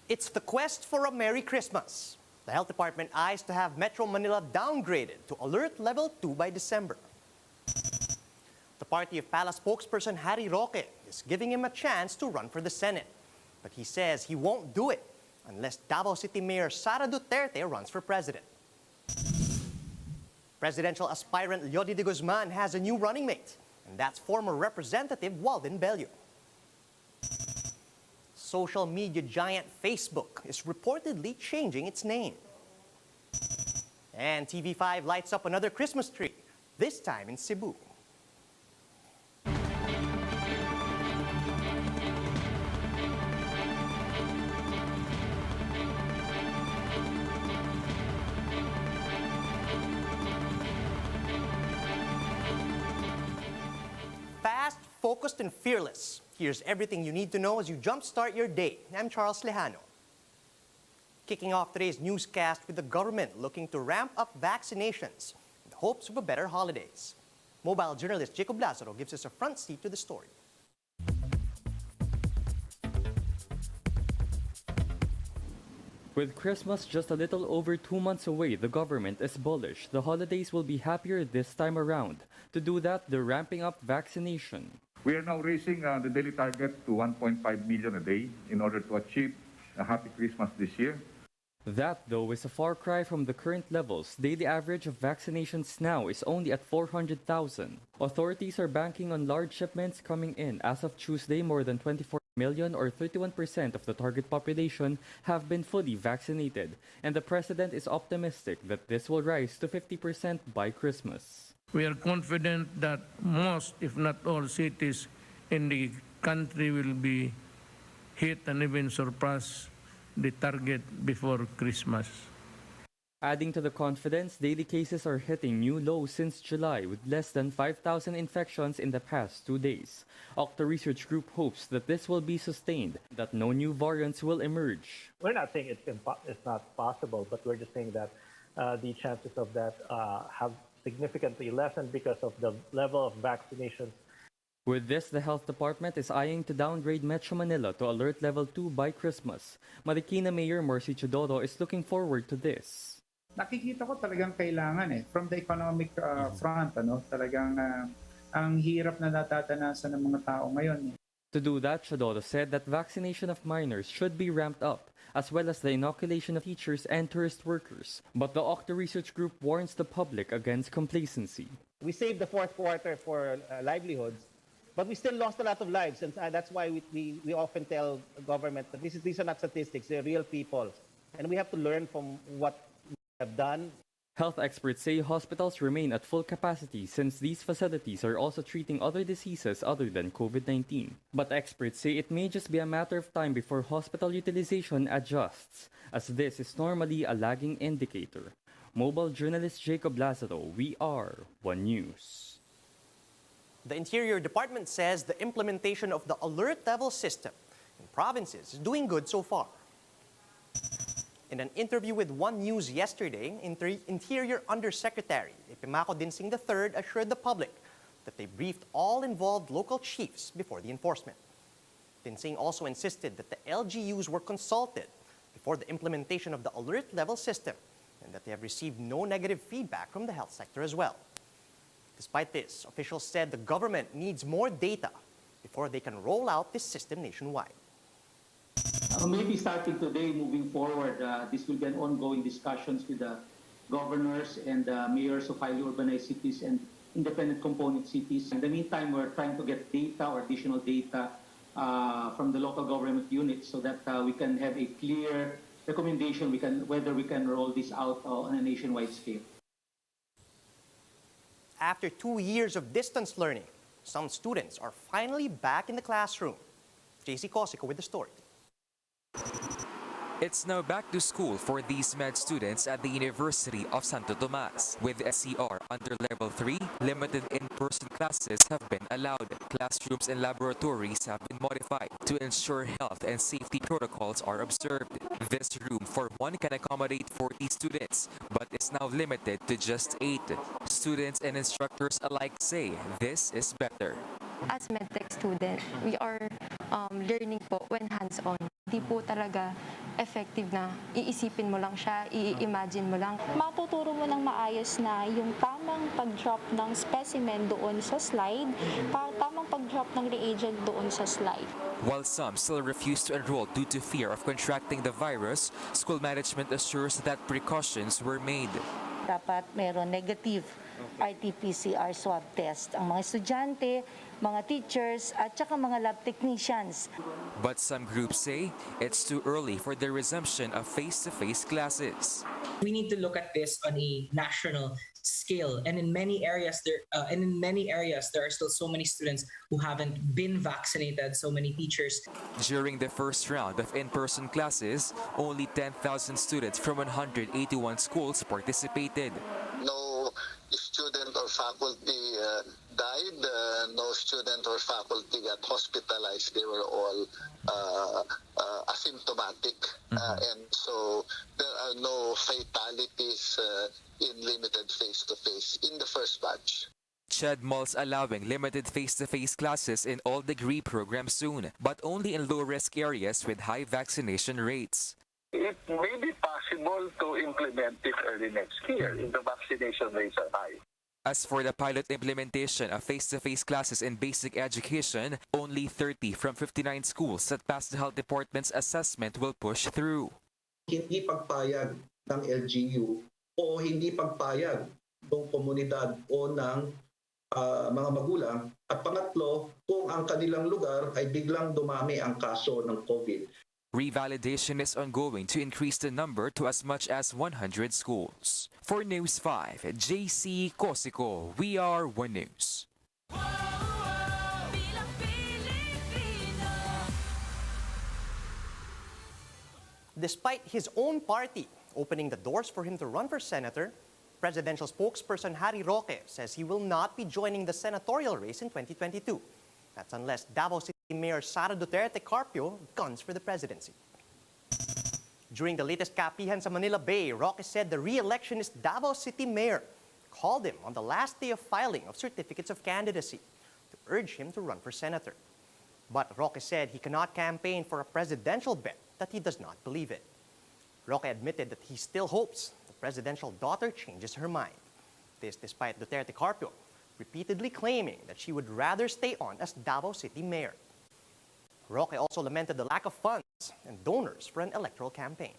It's the quest for a Merry Christmas. The Health Department eyes to have Metro Manila downgraded to Alert Level 2 by December. The Party of Palace spokesperson Harry Roque is giving him a chance to run for the Senate. But he says he won't do it unless Davao City Mayor Sara Duterte runs for president. Presidential aspirant Leody de Guzman has a new running mate, and that's former Representative Walden Bello. Social media giant Facebook is reportedly changing its name. And TV5 lights up another Christmas tree, this time in Cebu. Fast, focused, and fearless. Here's everything you need to know as you jumpstart your day. I'm Charles Lejano. Kicking off today's newscast with the government looking to ramp up vaccinations in the hopes of a better holidays. Mobile journalist Jacob Lazaro gives us a front seat to the story. With Christmas just a little over 2 months away, the government is bullish the holidays will be happier this time around. To do that, they're ramping up vaccination. We are now raising the daily target to 1.5 million a day in order to achieve a happy Christmas this year. That, though, is a far cry from the current levels. Daily average of vaccinations now is only at 400,000. Authorities are banking on large shipments coming in. As of Tuesday, more than 24 million or 31% of the target population have been fully vaccinated. And the president is optimistic that this will rise to 50% by Christmas. We are confident that most, if not all, cities in the country will be hit and even surpass the target before Christmas. Adding to the confidence, daily cases are hitting new lows since July with less than 5,000 infections in the past 2 days. Octa Research Group hopes that this will be sustained, that no new variants will emerge. We're not saying it's not possible, but we're just saying that the chances of that have significantly lessened because of the level of vaccinations. With this, the Health Department is eyeing to downgrade Metro Manila to Alert Level 2 by Christmas. Marikina Mayor Mercy Chodoro is looking forward to this. Nakikita ko talagang kailangan from the economic front, talagang ang hirap na natatanasan ng mga tao ngayon. To do that, Chodoro said that vaccination of minors should be ramped up, as well as the inoculation of teachers and tourist workers. But the Octa Research Group warns the public against complacency. We saved the fourth quarter for livelihoods, but we still lost a lot of lives, and that's why we often tell the government that these are not statistics, they're real people. And we have to learn from what we have done. Health experts say hospitals remain at full capacity since these facilities are also treating other diseases other than COVID-19. But experts say it may just be a matter of time before hospital utilization adjusts, as this is normally a lagging indicator. Mobile journalist Jacob Lazaro, we are One News. The Interior Department says the implementation of the alert level system in provinces is doing good so far. In an interview with One News yesterday, Interior Undersecretary Epimako Dinsing III assured the public that they briefed all involved local chiefs before the enforcement. Dinsing also insisted that the LGUs were consulted before the implementation of the alert level system and that they have received no negative feedback from the health sector as well. Despite this, officials said the government needs more data before they can roll out this system nationwide. Maybe starting today, moving forward, this will be an ongoing discussions with the governors and mayors of highly urbanized cities and independent component cities. In the meantime, we're trying to get data or additional data from the local government units so that we can have a clear recommendation whether we can roll this out on a nationwide scale. After 2 years of distance learning, some students are finally back in the classroom. JC Cosico with the story. It's now back to school for these med students at the University of Santo Tomas. With SCR under Level 3, limited in-person classes have been allowed. Classrooms and laboratories have been modified to ensure health and safety protocols are observed. This room for one can accommodate 40 students, but is now limited to just 8. Students and instructors alike say this is better. As medtech student, we are learning po when hands-on. Di po talaga effective na iisipin mo lang siya, i-imagine mo lang. Matuturo mo ng maayos na yung tamang pag-drop ng specimen doon sa slide, tamang pag-drop ng reagent doon sa slide. While some still refuse to enroll due to fear of contracting the virus, school management assures that precautions were made. Dapat meron negative RT-PCR swab test ang mga estudyante, mga teachers, at saka mga lab technicians. But some groups say it's too early for the resumption of face-to-face classes. We need to look at this on a national scale, and in many areas there are still so many students who haven't been vaccinated, so many teachers. During the first round of in-person classes, only 10,000 students from 181 schools participated. No student or faculty died, no student or faculty got hospitalized. They were all asymptomatic, and so there are no fatalities in limited face-to-face in the first batch. CHED malls allowing limited face-to-face classes in all degree programs soon, but only in low-risk areas with high vaccination rates. It may be possible to implement it early next year if the vaccination rates are high. As for the pilot implementation of face-to-face classes in basic education, only 30 from 59 schools that passed the health department's assessment will push through. Hindi pagpayag ng LGU o hindi pagpayag ng komunidad o ng mga magulang. At pangatlo, kung ang kanilang lugar ay biglang dumami ang kaso ng COVID. Revalidation is ongoing to increase the number to as much as 100 schools. For News 5, JC Cosico, we are One News. Despite his own party opening the doors for him to run for senator, presidential spokesperson Harry Roque says he will not be joining the senatorial race in 2022. That's unless Davao City Mayor Sara Duterte Carpio guns for the presidency. During the latest kapihan sa Manila Bay, Roque said the re-electionist Davao City Mayor called him on the last day of filing of certificates of candidacy to urge him to run for senator. But Roque said he cannot campaign for a presidential bet that he does not believe in. Roque admitted that he still hopes the presidential daughter changes her mind. This despite Duterte Carpio repeatedly claiming that she would rather stay on as Davao City Mayor. Roque also lamented the lack of funds and donors for an electoral campaign.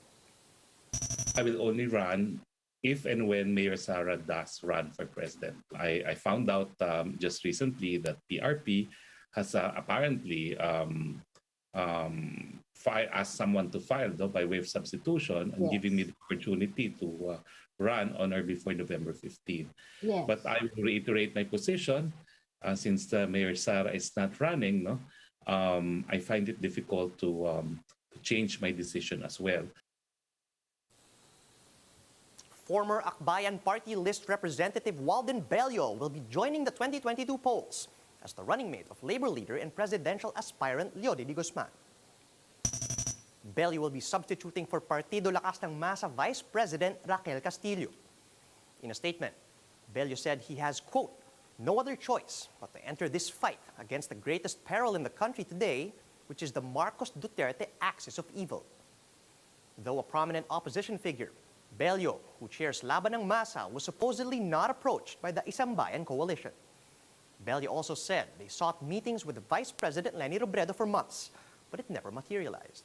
I will only run if and when Mayor Sara does run for president. I found out just recently that PRP has apparently asked someone to file by way of substitution and giving me the opportunity to run on or before November 15. Yes. But I will reiterate my position since Mayor Sara is not running. I find it difficult to change my decision as well. Former Akbayan Party list representative Walden Bello will be joining the 2022 polls as the running mate of Labor leader and presidential aspirant Leody de Guzman. Bello will be substituting for Partido Lakas ng Masa Vice President Raquel Castillo. In a statement, Bello said he has, quote, no other choice but to enter this fight against the greatest peril in the country today, which is the Marcos Duterte axis of evil. Though a prominent opposition figure, Bello, who chairs Laban ng Masa, was supposedly not approached by the Isang Bayan coalition. Bello also said they sought meetings with Vice President Leni Robredo for months, but it never materialized.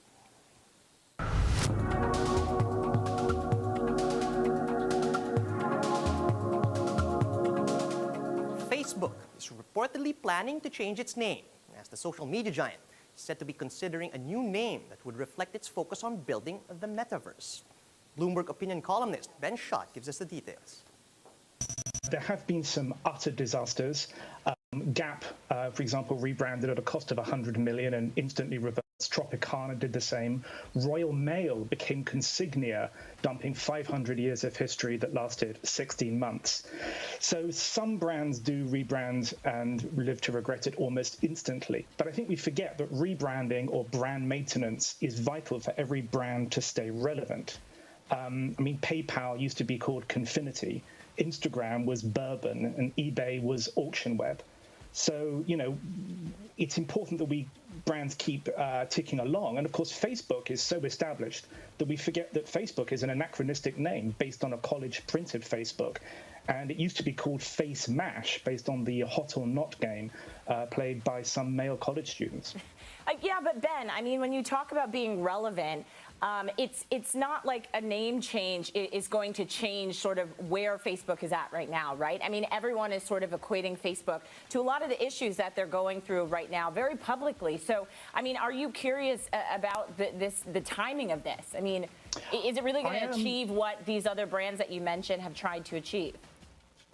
Facebook is reportedly planning to change its name, as the social media giant is said to be considering a new name that would reflect its focus on building the metaverse. Bloomberg opinion columnist Ben Schott gives us the details. There have been some utter disasters. Gap, for example, rebranded at a cost of 100 million and instantly reversed. Tropicana did the same. Royal Mail became Consignia, dumping 500 years of history that lasted 16 months. So some brands do rebrand and live to regret it almost instantly. But I think we forget that rebranding or brand maintenance is vital for every brand to stay relevant. PayPal used to be called Confinity. Instagram was Bourbon and eBay was Auction Web. So, it's important that brands keep ticking along. And of course, Facebook is so established that we forget that Facebook is an anachronistic name based on a college printed Facebook. And it used to be called Face Mash, based on the hot or not game played by some male college students. Yeah, but Ben, I mean, when you talk about being relevant, it's not like a name change is going to change sort of where Facebook is at right now, right? I mean, everyone is sort of equating Facebook to a lot of the issues that they're going through right now very publicly. So, I mean, are you curious about the timing of this? I mean, is it really going to achieve what these other brands that you mentioned have tried to achieve?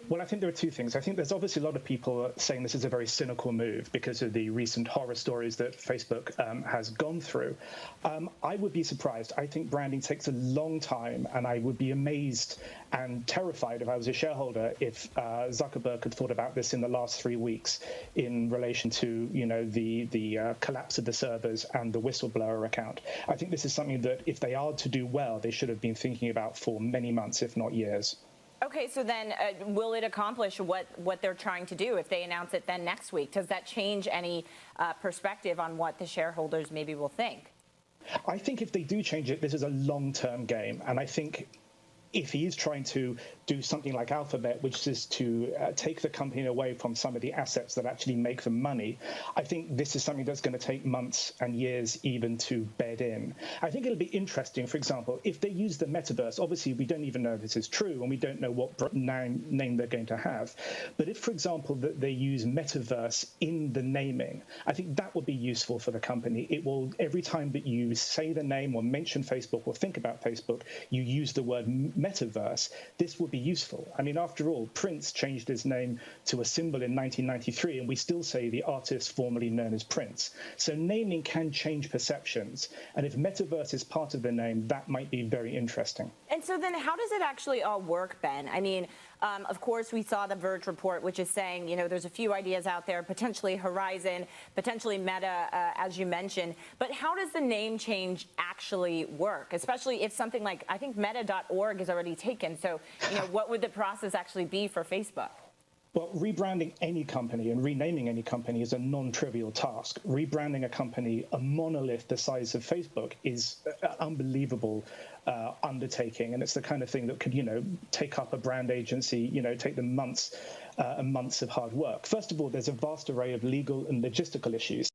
Well, I think there are two things. I think there's obviously a lot of people saying this is a very cynical move because of the recent horror stories that Facebook has gone through. I would be surprised. I think branding takes a long time, and I would be amazed and terrified if I was a shareholder if Zuckerberg had thought about this in the last 3 weeks in relation to, the collapse of the servers and the whistleblower account. I think this is something that if they are to do well, they should have been thinking about for many months, if not years. Okay, so then will it accomplish what they're trying to do if they announce it then next week? Does that change any perspective on what the shareholders maybe will think? I think if they do change it, this is a long-term game. And I think if he is trying to do something like Alphabet, which is to take the company away from some of the assets that actually make them money, I think this is something that's going to take months and years even to bed in. I think it'll be interesting, for example, if they use the metaverse. Obviously, we don't even know if this is true, and we don't know what name they're going to have. But if, for example, that they use metaverse in the naming, I think that would be useful for the company. It will, every time that you say the name or mention Facebook or think about Facebook, you use the word metaverse. This would be useful. I mean, after all, Prince changed his name to a symbol in 1993, and we still say the artist formerly known as Prince. So naming can change perceptions, and if metaverse is part of the name, that might be very interesting. And so then how does it actually all work, Ben? I mean, of course, we saw the Verge report, which is saying, there's a few ideas out there, potentially Horizon, potentially Meta, as you mentioned. But how does the name change actually work, especially if something like, I think meta.org is already taken. So, what would the process actually be for Facebook? Well, rebranding any company and renaming any company is a non-trivial task. Rebranding a company, a monolith the size of Facebook, is an unbelievable undertaking, and it's the kind of thing that could, take up a brand agency, take them months and months of hard work. First of all, there's a vast array of legal and logistical issues.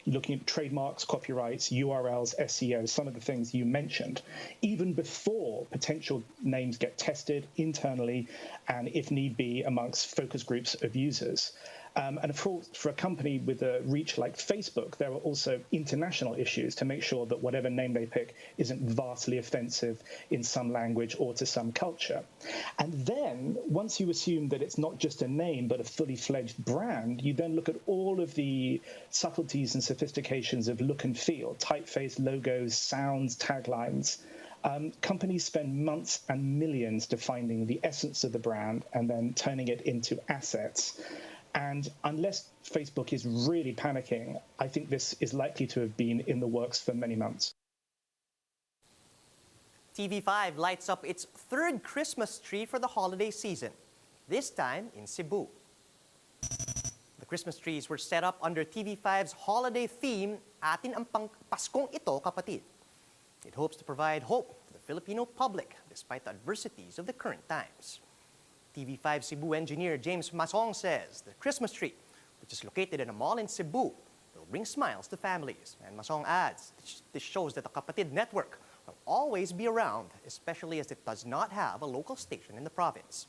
You're looking at trademarks, copyrights, URLs, SEO, some of the things you mentioned, even before potential names get tested internally and, if need be, amongst focus groups of users. And for a company with a reach like Facebook, there are also international issues to make sure that whatever name they pick isn't vastly offensive in some language or to some culture. And then, once you assume that it's not just a name but a fully fledged brand, you then look at all of the subtleties and sophistications of look and feel, typeface, logos, sounds, taglines. Companies spend months and millions defining the essence of the brand and then turning it into assets. And unless Facebook is really panicking, I think this is likely to have been in the works for many months. TV5 lights up its third Christmas tree for the holiday season, this time in Cebu. The Christmas trees were set up under TV5's holiday theme, Atin ang Paskong Ito, Kapatid. It hopes to provide hope to the Filipino public despite the adversities of the current times. TV5 Cebu engineer James Masong says the Christmas tree, which is located in a mall in Cebu, will bring smiles to families. And Masong adds, this shows that the Kapatid network will always be around, especially as it does not have a local station in the province.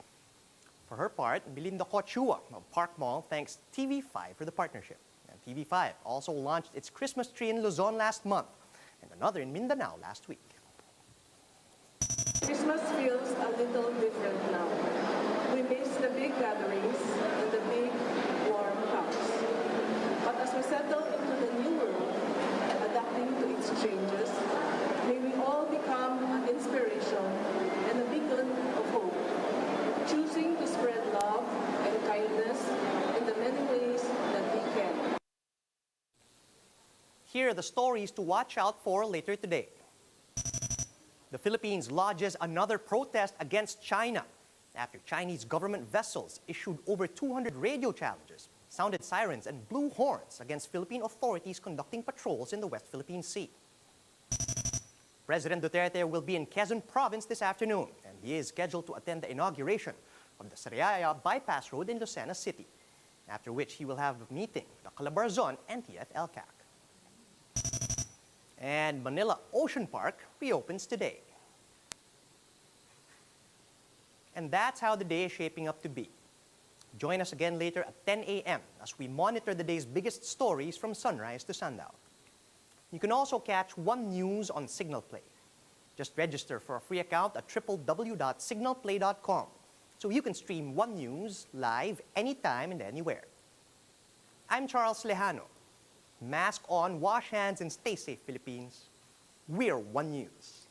For her part, Belinda Kochua of Park Mall thanks TV5 for the partnership. And TV5 also launched its Christmas tree in Luzon last month and another in Mindanao last week. Christmas feels a little different now. We miss the big gatherings and the big warm hugs. But as we settle into the new world, adapting to its changes, may we all become an inspiration and a beacon of hope, choosing to spread love and kindness in the many ways that we can. Here are the stories to watch out for later today. The Philippines lodges another protest against China after Chinese government vessels issued over 200 radio challenges, sounded sirens and blew horns against Philippine authorities conducting patrols in the West Philippine Sea. President Duterte will be in Quezon Province this afternoon, and he is scheduled to attend the inauguration of the Sariaya Bypass Road in Lucena City, after which he will have a meeting with the Calabarzon and TF-LCAC. And Manila Ocean Park reopens today. And that's how the day is shaping up to be. Join us again later at 10 a.m. as we monitor the day's biggest stories from sunrise to sundown. You can also catch One News on Signal Play. Just register for a free account at www.signalplay.com so you can stream One News live anytime and anywhere. I'm Charles Lejano. Mask on, wash hands, and stay safe, Philippines. We're One News.